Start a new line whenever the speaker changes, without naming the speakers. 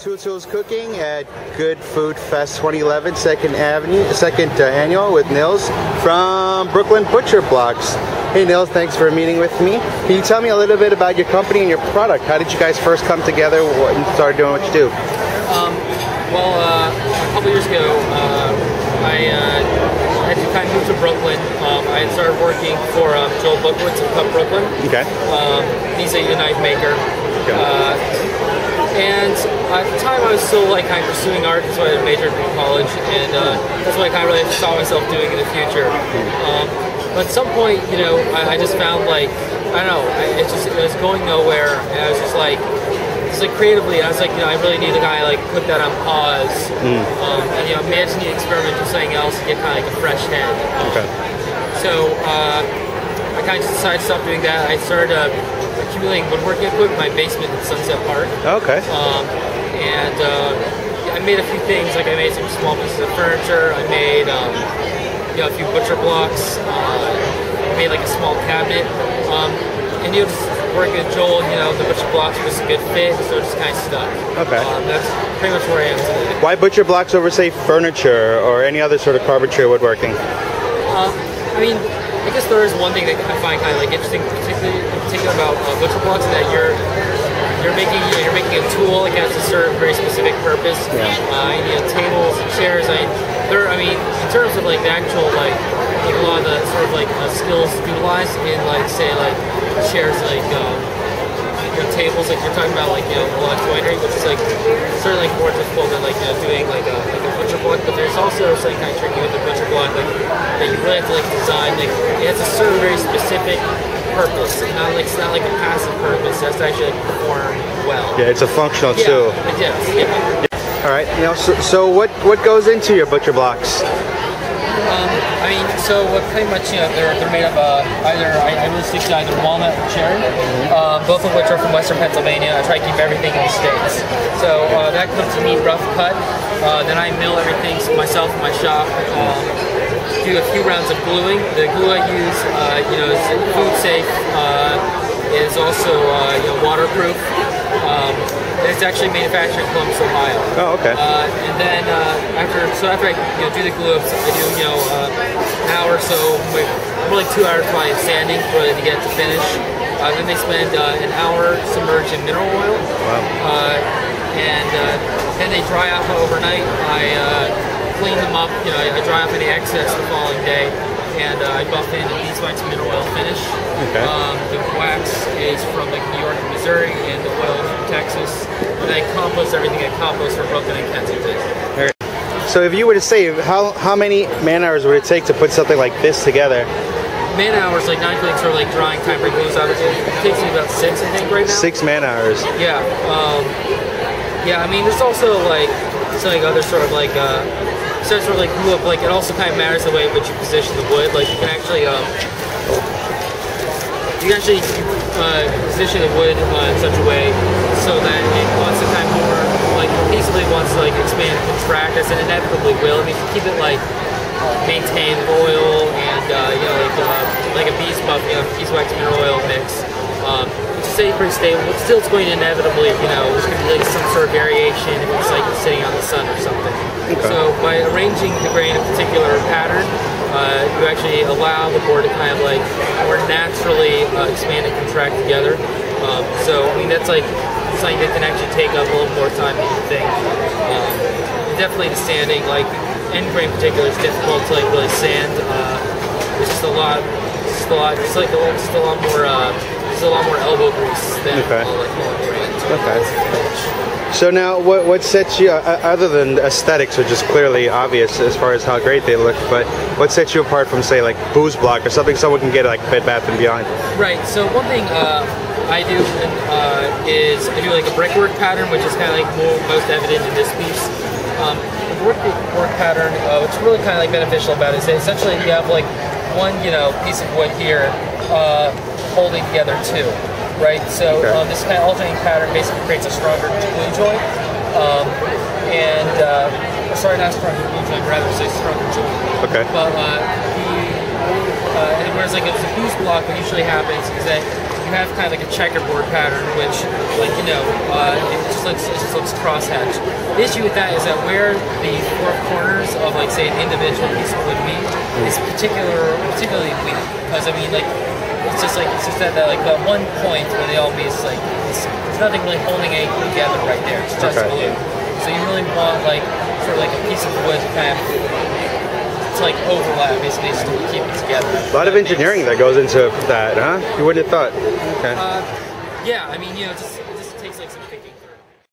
Two Tools Cooking at Good Food Fest 2011, second annual with Nils from Brooklyn ButcherBlocks. Hey Nils, thanks for meeting with me. Can you tell me a little bit about your company and your product? How did you guys first come together and start doing what you do?
A couple years ago, I had to kind of move to Brooklyn. I had started working for Joel Bookwitz of Cup Brooklyn.
Okay.
He's a knife maker.
Okay.
And at the time I was still like kind of pursuing art, that's why I majored in college, and that's what I kind of really saw myself doing in the future. But at some point, you know, I just found like, I don't know, it was going nowhere, and I was just like creatively, I was like, you know, I really need a guy like put that on pause, and you know, maybe I just need to experiment with something else and get kind of like a fresh head.
Okay.
So I kind of just decided to stop doing that. I started accumulating woodworking equipment in my basement in Sunset Park.
Okay.
And I made a few things, like I made some small pieces of furniture. I made you know, a few ButcherBlocks. I made like a small cabinet. And you know, just working with Joel, you know, the ButcherBlocks was a good fit, so it just kind of stuck.
Okay.
That's pretty much where I am today.
Why ButcherBlocks over, say, furniture or any other sort of carpentry or woodworking?
I mean, I guess there is one thing that I find kind of like interesting, particularly about ButcherBlocks, that you're making a tool that has a certain very specific purpose.
Yeah.
You know, tables and chairs. I mean, in terms of like the actual like a lot of the sort of like skills utilized in like say like chairs, like you know, tables, like you're talking about like, you know, a lot of joinery, which is like certainly more difficult than like, you know, doing like a ButcherBlock. But there's also something kind of tricky with the ButcherBlock, like that you really have to like design. Like it has a certain very specific purpose. It's not like a passive purpose. It has to actually like, perform well.
Yeah, it's a functional tool.
Yes. Yeah.
All right. Now, so what goes into your ButcherBlocks?
I mean, so what pretty much, you know, they're made of either, I really stick to either walnut or cherry, both of which are from Western Pennsylvania. I try to keep everything in the States. So that comes to me rough cut. Then I mill everything myself in my shop. Do a few rounds of gluing. The glue I use, you know, is food safe. Is also, you know, waterproof. It's actually manufactured in Columbus, Ohio.
Oh, okay.
And then after I you know, do the glue-ups, I do, you know, an hour or so, more like 2 hours probably of sanding for it to get to finish. Then they spend an hour submerged in mineral oil.
Wow.
And then they dry out overnight. I clean them up. You know, I dry up any excess the following day, and I buff in a beeswax mineral oil finish.
Okay.
The wax is from like New York and Missouri, and the oil is from Texas. And I compost everything at compost from Brooklyn and Kensington.
All right. So if you were to say, how many man hours would it take to put something like this together?
Man hours, like not including sort of like drying time for glues, obviously. It takes me about 6, I think, right now.
6 man hours.
Yeah. Yeah, I mean, there's also like other sort of like sort of like glue up. Like it also kind of matters the way in which you position the wood. Like you can actually position the wood in such a way so that it wants to kind of more like cohesively wants to like expand and contract, as it inevitably will. I mean, if you keep it like maintained with oil and you know, like a beeswax mineral oil mix. Stay pretty stable, but still it's going to inevitably, you know, there's going to be like some sort of variation if it's like sitting on the sun or something. Okay. So by arranging the grain in a particular pattern, you actually allow the board to kind of like more naturally expand and contract together. So I mean, that's like something that can actually take up a little more time than you think. Definitely the sanding, like end grain in particular, is difficult to like really sand. It's just a lot more. There's a lot more elbow grease than like long grain.
Okay. So now, what sets you, other than aesthetics, which is clearly obvious as far as how great they look, but what sets you apart from, say, like Booze Block or something someone can get like Bed Bath & Beyond?
Right. So one thing I do is I do like a brickwork pattern, which is kind of like most evident in this piece. The brickwork pattern, what's really kind of like beneficial about it is that essentially you have like one, you know, piece of wood here. Holding together two, right? So this kind of alternating pattern basically creates a stronger glue joint, sorry, not stronger glue joint, rather say stronger joint.
Okay.
But whereas like if it's a Booze Block, what usually happens is that you have kind of like a checkerboard pattern, which, like, you know, it just looks crosshatched. The issue with that is that where the four corners of, like, say, an individual piece of wood meat is particularly weak, because I mean, like, it's just that like that one point where they all meet, it's like there's nothing really holding it together right there. It's just glue. So you really want like sort of like a piece of wood kind of to like overlap, basically, just to keep it together.
A lot of engineering that goes into that, huh? You wouldn't have thought. Okay.
Yeah, I mean, you know, just